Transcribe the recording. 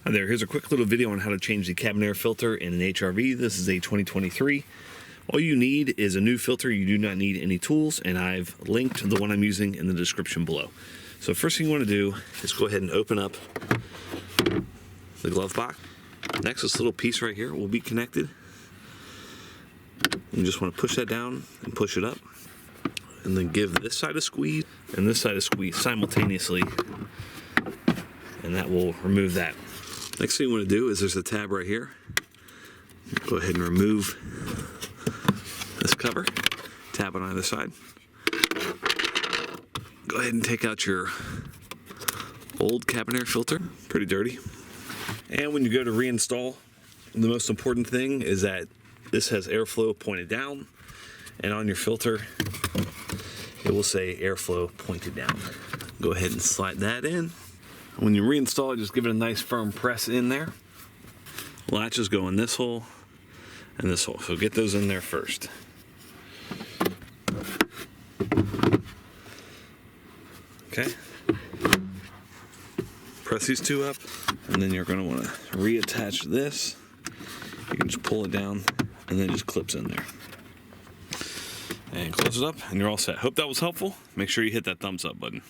Hi there, here's a quick little video on how to change the cabin air filter in an HRV. This is a 2023. All you need is a new filter. You do not need any tools, and I've linked the one I'm using in the description below. So first thing you want to do is go ahead and open up the glove box. Next, this little piece right here will be connected. You just want to push that down and push it up, and then give this side a squeeze and this side a squeeze simultaneously, and that will remove that. Next thing you want to do is there's a tab right here. Go ahead and remove this cover. Tab on either side. Go ahead and take out your old cabin air filter. Pretty dirty. And when you go to reinstall, the most important thing is that this has airflow pointed down, and on your filter it will say airflow pointed down. Go ahead and slide that in. When you reinstall it, just give it a nice firm press in there. Latches go in this hole and this hole, so get those in there first. Okay. Press these two up, and then you're going to want to reattach this. You can just pull it down, and then it just clips in there. And close it up, and you're all set. Hope that was helpful. Make sure you hit that thumbs up button.